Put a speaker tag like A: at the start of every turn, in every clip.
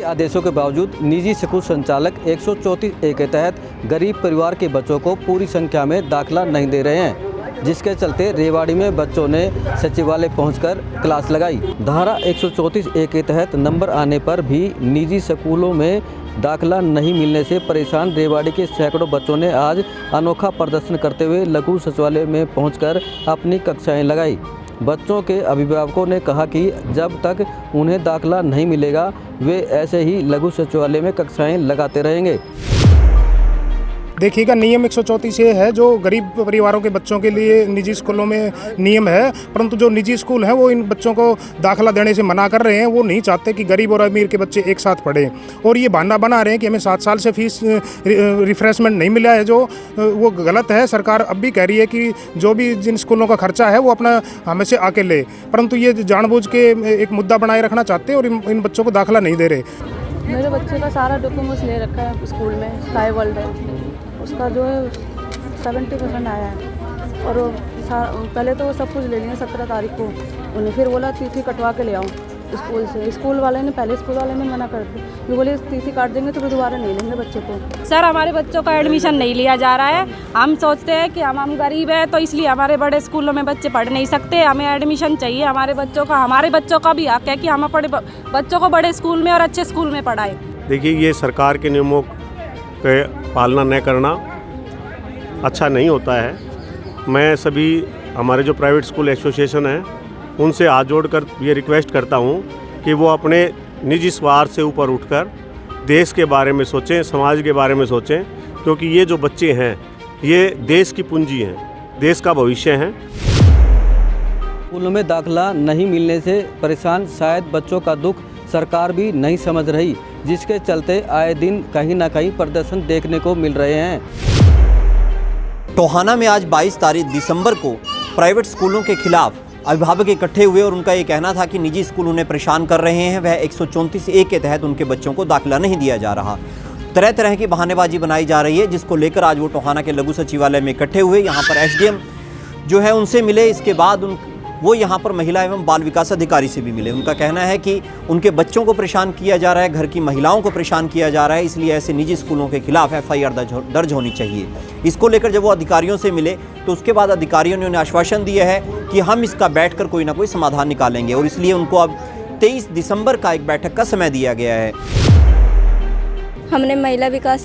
A: आदेशों के बावजूद निजी स्कूल संचालक 134A के तहत गरीब परिवार के बच्चों को पूरी संख्या में दाखिला नहीं दे रहे हैं, जिसके चलते रेवाड़ी में बच्चों ने सचिवालय पहुंचकर क्लास लगाई। धारा 134A के तहत नंबर आने पर भी निजी स्कूलों में दाखिला नहीं मिलने से परेशान रेवाड़ी के सैकड़ों बच्चों ने आज अनोखा प्रदर्शन करते हुए लघु सचिवालय में पहुंचकर अपनी कक्षाएं लगाई। बच्चों के अभिभावकों ने कहा कि जब तक उन्हें दाखिला नहीं मिलेगा वे ऐसे ही लघु सचिवालय में कक्षाएं लगाते रहेंगे।
B: देखिएगा, नियम 134 है जो गरीब परिवारों के बच्चों के लिए निजी स्कूलों में नियम है, परंतु जो निजी स्कूल हैं वो इन बच्चों को दाखिला देने से मना कर रहे हैं। वो नहीं चाहते कि गरीब और अमीर के बच्चे एक साथ पढ़ें और ये बहाना बना रहे हैं कि हमें 7 साल से फीस रिफ्रेशमेंट नहीं मिला है, जो वो गलत है। सरकार अब भी कह रही है कि जो भी जिन स्कूलों का खर्चा है वो अपना हमें से आके ले, परंतु ये जानबूझ के एक मुद्दा बनाए रखना चाहते हैं और इन बच्चों को दाखिला नहीं दे रहे।
C: मेरे बच्चे का सारा डॉक्यूमेंट्स ले रखा है स्कूल में, स्काई वर्ल्ड है, उसका जो है 70% आया है और पहले तो वो सब कुछ ले लिए 17 तारीख को, उन्हें फिर बोला तिथि कटवा के ले आओ स्कूल से। स्कूल वाले ने मना कर दी, ये बोले तिथि काट देंगे तो दोबारा नहीं लेंगे बच्चे को।
D: सर, हमारे बच्चों का एडमिशन नहीं लिया जा रहा है। हम सोचते हैं कि हम गरीब हैं तो इसलिए हमारे बड़े स्कूलों में बच्चे पढ़ नहीं सकते, हमें एडमिशन चाहिए हमारे बच्चों का भी हक है कि हम अपने बच्चों को बड़े स्कूल में और अच्छे स्कूल में पढ़ाएं।
E: देखिए, ये सरकार के नियमों के पालना न करना अच्छा नहीं होता है। मैं सभी हमारे जो प्राइवेट स्कूल एसोसिएशन हैं उनसे हाथ जोड़कर ये रिक्वेस्ट करता हूँ कि वो अपने निजी स्वार्थ से ऊपर उठकर देश के बारे में सोचें, समाज के बारे में सोचें, क्योंकि ये जो बच्चे हैं ये देश की पूंजी हैं, देश का भविष्य हैं।
A: स्कूलों में दाखिला नहीं मिलने से परेशान शायद बच्चों का दुख सरकार भी नहीं समझ रही, जिसके चलते आए दिन कहीं ना कहीं प्रदर्शन देखने को मिल रहे हैं।
F: टोहाना में आज 22 तारीख दिसंबर को प्राइवेट स्कूलों के खिलाफ अभिभावक इकट्ठे हुए और उनका ये कहना था कि निजी स्कूल उन्हें परेशान कर रहे हैं। वह 134A के तहत उनके बच्चों को दाखिला नहीं दिया जा रहा। तरह तरह की बहानेबाजी बनाई जा रही है, जिसको लेकर आज वो टोहाना के लघु सचिवालय में इकट्ठे हुए। यहाँ पर SDM जो है उनसे मिले, इसके बाद वो यहाँ पर महिला एवं बाल विकास अधिकारी से भी मिले। उनका कहना है कि उनके बच्चों को परेशान किया जा रहा है, घर की महिलाओं को परेशान किया जा रहा है, इसलिए ऐसे निजी स्कूलों के खिलाफ FIR दर्ज होनी चाहिए। इसको लेकर जब वो अधिकारियों से मिले तो उसके बाद अधिकारियों ने उन्हें आश्वासन दिया है कि हम इसका बैठकर कोई ना कोई समाधान निकालेंगे और इसलिए उनको अब 23 दिसंबर का एक बैठक का समय दिया गया है।
C: हमने महिला विकास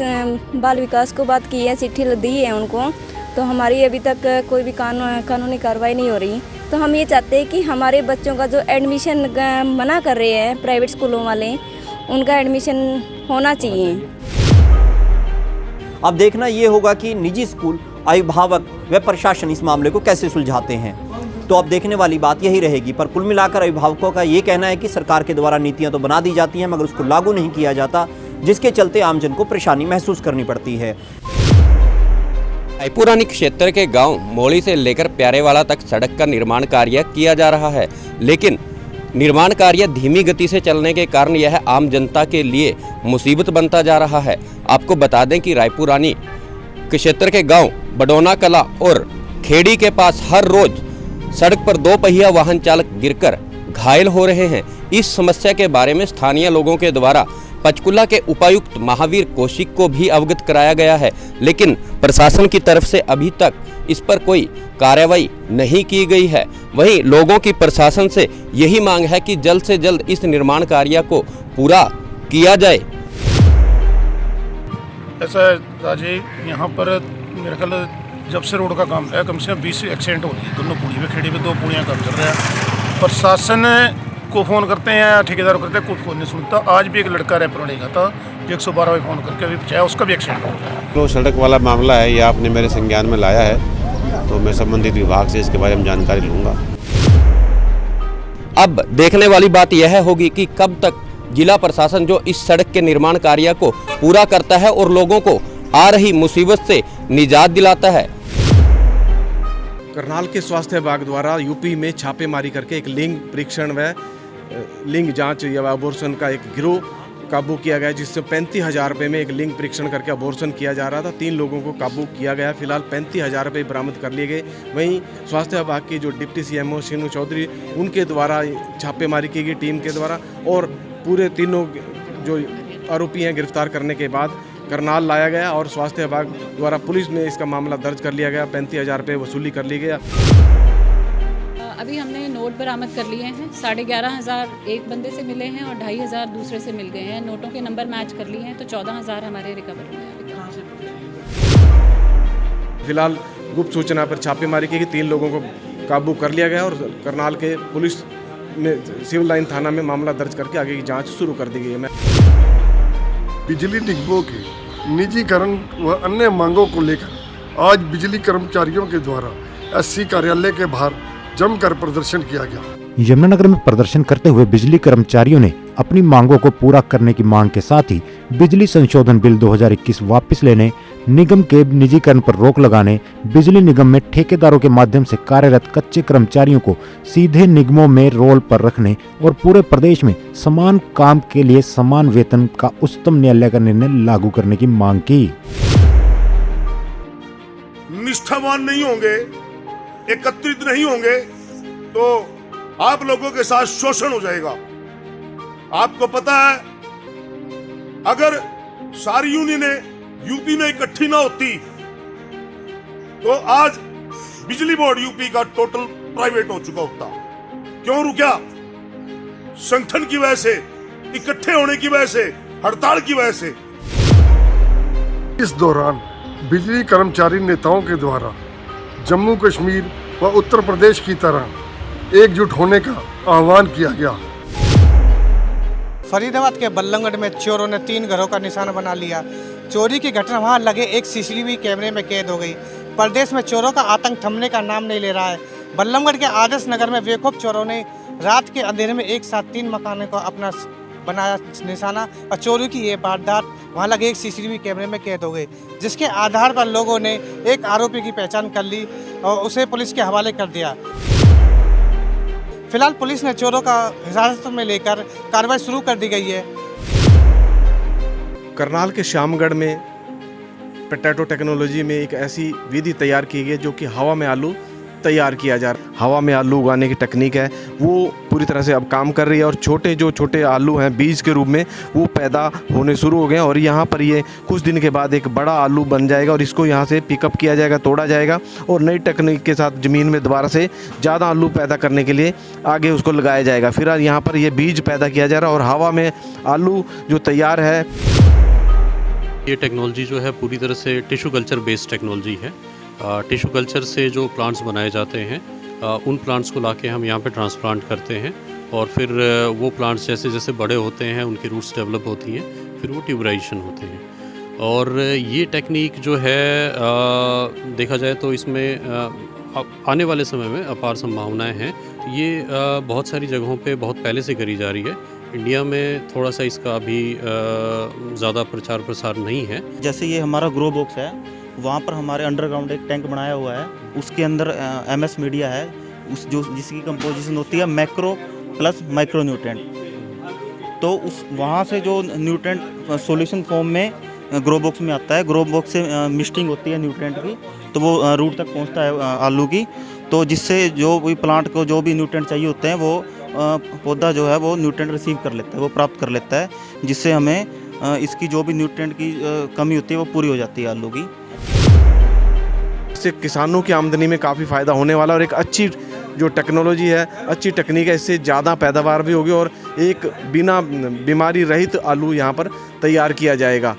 C: बाल विकास को बात की है, चिट्ठी दी है उनको, तो हमारी अभी तक कोई भी कानूनी कार्रवाई नहीं हो रही। तो हम ये चाहते हैं कि हमारे बच्चों का जो एडमिशन मना कर रहे हैं प्राइवेट स्कूलों वाले, उनका एडमिशन होना चाहिए।
F: अब देखना ये होगा कि निजी स्कूल, अभिभावक व प्रशासन इस मामले को कैसे सुलझाते हैं। तो अब देखने वाली बात यही रहेगी। पर कुल मिलाकर अभिभावकों का ये कहना है कि सरकार के द्वारा नीतियां तो बना दी जाती हैं मगर उसको लागू नहीं किया जाता, जिसके चलते आमजन को परेशानी महसूस करनी पड़ती है।
G: रायपुरानी क्षेत्र के गांव मोड़ी से लेकर प्यारेवाला तक सड़क का निर्माण कार्य किया जा रहा है, लेकिन निर्माण कार्य धीमी गति से चलने के कारण यह आम जनता के लिए मुसीबत बनता जा रहा है। आपको बता दें कि रायपुरानी क्षेत्र के गांव बडोना कला और खेड़ी के पास हर रोज सड़क पर 2 पहिया वाहन चालक गिरकर घायल हो रहे हैं। इस समस्या के बारे में स्थानीय लोगों के द्वारा पंचकुला के उपायुक्त महावीर कौशिक को भी अवगत कराया गया है, लेकिन प्रशासन की तरफ से अभी तक इस पर कोई कार्रवाई नहीं की गई है। वहीं लोगों की प्रशासन से यही मांग है कि जल्द से जल्द इस निर्माण कार्य को पूरा किया जाए।
B: ऐसा राजे, यहाँ पर मेरे ख्याल जब से रोड का काम है कम से कम 20 एक्सीडेंट हो रही है। दोनों पुली में, खेड़ी में 2 पुलियाँ काम चल रहा है। प्रशासन को फ़ोन करते हैं, ठेकेदार को करते हैं, कोई फ़ोन नहीं सुनता। आज भी एक लड़का रेपरोड़े का था, 112 में फ़ोन करके अभी बचाया, उसका भी एक्सीडेंट हो गया।
E: तो सड़क वाला मामला है, ये आपने मेरे संज्ञान में लाया है, तो मैं संबंधित विभाग से इसके बारे में जानकारी लूँगा।
G: अब देखने वाली बात यह होगी कि कब तक जिला प्रशासन जो इस सड़क के निर्माण कार्य को पूरा करता है और लोगों को आ रही मुसीबत से निजात दिलाता है।
H: करनाल के स्वास्थ्य विभाग द्वारा यूपी में छापेमारी करके एक लिंग परीक्षण व लिंग जांच या अबॉर्शन का एक गिरोह काबू किया गया, जिससे 35,000 रुपये में एक लिंग परीक्षण करके अबॉर्शन किया जा रहा था। 3 लोगों को काबू किया गया। फिलहाल 35,000 रुपये बरामद कर लिए गए। वहीं स्वास्थ्य विभाग की जो डिप्टी CMO शीनू चौधरी, उनके द्वारा छापेमारी की गई टीम के द्वारा, और पूरे तीनों जो आरोपी हैं गिरफ्तार करने के बाद करनाल लाया गया और स्वास्थ्य विभाग द्वारा पुलिस में इसका मामला दर्ज कर लिया गया। 35,000 रुपये वसूली कर ली गया।
I: अभी हमने नोट बरामद कर लिए हैं। 11,500 एक बंदे से मिले हैं और 2,500 दूसरे से मिल गए हैं। नोटों के नंबर मैच कर लिए हैं तो 14,000 हमारे रिकवर हुए हैं।
H: फिलहाल गुप्त सूचना पर छापेमारी की गई, 3 लोगों को काबू कर लिया गया और करनाल के पुलिस में सिविल लाइन थाना में मामला दर्ज करके आगे की जांच शुरू कर दी गई है।
J: बिजली निगमों के निजीकरण व अन्य मांगों को लेकर आज बिजली कर्मचारियों के द्वारा एससी कार्यालय के बाहर जमकर प्रदर्शन किया गया।
K: यमुनानगर में प्रदर्शन करते हुए बिजली कर्मचारियों ने अपनी मांगों को पूरा करने की मांग के साथ ही बिजली संशोधन बिल 2021 वापस लेने, निगम के निजीकरण पर रोक लगाने, बिजली निगम में ठेकेदारों के माध्यम से कार्यरत कच्चे कर्मचारियों को सीधे निगमों में रोल पर रखने और पूरे प्रदेश में समान काम के लिए समान वेतन का उच्चतम न्यायालय का निर्णय लागू करने की मांग की।
J: निष्ठावान नहीं होंगे, एकत्रित नहीं होंगे तो आप लोगों के साथ शोषण हो जाएगा। आपको पता है, अगर सारी यूनियनें यूपी में इकट्ठी ना होती तो आज बिजली बोर्ड यूपी का टोटल प्राइवेट हो चुका होता। क्यों रुका? संगठन की वजह से, इकट्ठे होने की वजह से, हड़ताल की वजह से। इस दौरान बिजली कर्मचारी नेताओं के द्वारा जम्मू कश्मीर व उत्तर प्रदेश की तरह एकजुट होने का आह्वान किया गया।
L: फरीदाबाद के बल्लमगढ़ में चोरों ने 3 घरों का निशाना बना लिया। चोरी की घटना वहां लगे एक सीसीटीवी कैमरे में कैद हो गई। प्रदेश में चोरों का आतंक थमने का नाम नहीं ले रहा है। बल्लमगढ़ के आदर्श नगर में बेखौफ चोरों ने रात के अंधेरे में एक साथ 3 मकानों को अपना बनाया निशाना और चोरी की ये वारदात वहाँ लगे एक सीसीटीवी कैमरे में कैद हो गई, जिसके आधार पर लोगों ने एक आरोपी की पहचान कर ली और उसे पुलिस के हवाले कर दिया। फिलहाल पुलिस ने चोरों का हिरासत में लेकर कार्रवाई शुरू कर दी गई है।
H: करनाल के श्यामगढ़ में पोटैटो टेक्नोलॉजी में एक ऐसी विधि तैयार की गई है जो कि हवा में आलू तैयार किया जा रहा है। हवा में आलू उगाने की टेक्निक है वो पूरी तरह से अब काम कर रही है और छोटे आलू हैं बीज के रूप में वो पैदा होने शुरू हो गए हैं और यहाँ पर ये कुछ दिन के बाद एक बड़ा आलू बन जाएगा और इसको यहाँ से पिकअप किया जाएगा, तोड़ा जाएगा और नई टेक्निक के साथ ज़मीन में दोबारा से ज़्यादा आलू पैदा करने के लिए आगे उसको लगाया जाएगा। फिर यहाँ पर ये बीज पैदा किया जा रहा है और हवा में आलू जो तैयार है।
M: ये टेक्नोलॉजी जो है पूरी तरह से टिश्यू कल्चर बेस्ड टेक्नोलॉजी है। टिश्यू कल्चर से जो प्लांट्स बनाए जाते हैं उन प्लांट्स को लाके हम यहाँ पे ट्रांसप्लांट करते हैं और फिर वो प्लांट्स जैसे जैसे बड़े होते हैं उनकी रूट्स डेवलप होती हैं, फिर वो ट्यूबराइजेशन होते हैं। और ये टेक्निक जो है देखा जाए तो इसमें आने वाले समय में अपार संभावनाएं हैं। ये बहुत सारी जगहों पे बहुत पहले से करी जा रही है। इंडिया में थोड़ा सा इसका अभी ज़्यादा प्रचार प्रसार नहीं है।
N: जैसे ये हमारा ग्रो बॉक्स है, वहाँ पर हमारे अंडरग्राउंड एक टैंक बनाया हुआ है, उसके अंदर MS मीडिया है जिसकी कंपोजिशन होती है मैक्रो प्लस माइक्रो न्यूट्रेंट। तो उस वहाँ से जो न्यूट्रेंट सॉल्यूशन फॉर्म में ग्रो बॉक्स में आता है, ग्रो बॉक्स से मिक्सटिंग होती है न्यूट्रेंट की, तो वो रूट तक पहुँचता है आलू की, तो जिससे जो भी प्लांट को जो भी न्यूट्रेंट चाहिए होते हैं वो पौधा जो है वो न्यूट्रेंट रिसीव कर लेता है, वो प्राप्त कर लेता है, जिससे हमें इसकी जो भी न्यूट्रेंट की कमी होती है वो पूरी हो जाती है आलू की।
H: इससे किसानों की आमदनी में काफ़ी फ़ायदा होने वाला और एक अच्छी जो टेक्नोलॉजी है, अच्छी टेक्निक है, इससे ज़्यादा पैदावार भी होगी और एक बिना बीमारी रहित आलू यहाँ पर तैयार किया जाएगा।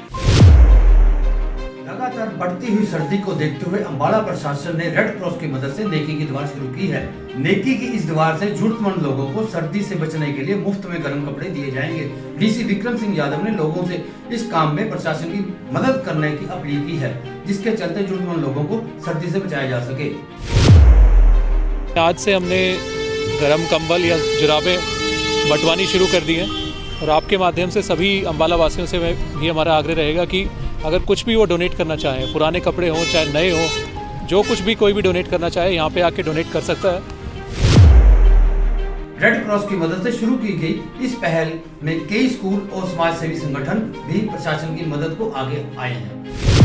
O: लगातार बढ़ती हुई सर्दी को देखते हुए अम्बाला प्रशासन ने रेड क्रॉस की मदद से नेकी की दीवार शुरू की है। नेकी की इस दीवार से जरूरतमंद लोगों को सर्दी से बचने के लिए मुफ्त में गर्म कपड़े दिए जाएंगे। डीसी विक्रम सिंह यादव ने लोगों से इस काम में प्रशासन की मदद करने की अपील की है, जिसके चलते जरूरतमंद लोगों को सर्दी से बचाया जा सके।
P: आज से हमने गर्म कंबल या जुराबें बंटवानी शुरू कर दी हैं और आपके माध्यम से सभी अम्बाला वासियों से भी हमारा आग्रह रहेगा कि अगर कुछ भी वो डोनेट करना चाहें, पुराने कपड़े हों चाहे नए हों, जो कुछ भी कोई भी डोनेट करना चाहे यहाँ पे आके डोनेट कर सकता है।
O: रेड क्रॉस की मदद से शुरू की गई इस पहल में कई स्कूल और समाज सेवी संगठन भी प्रशासन की मदद को आगे आए हैं।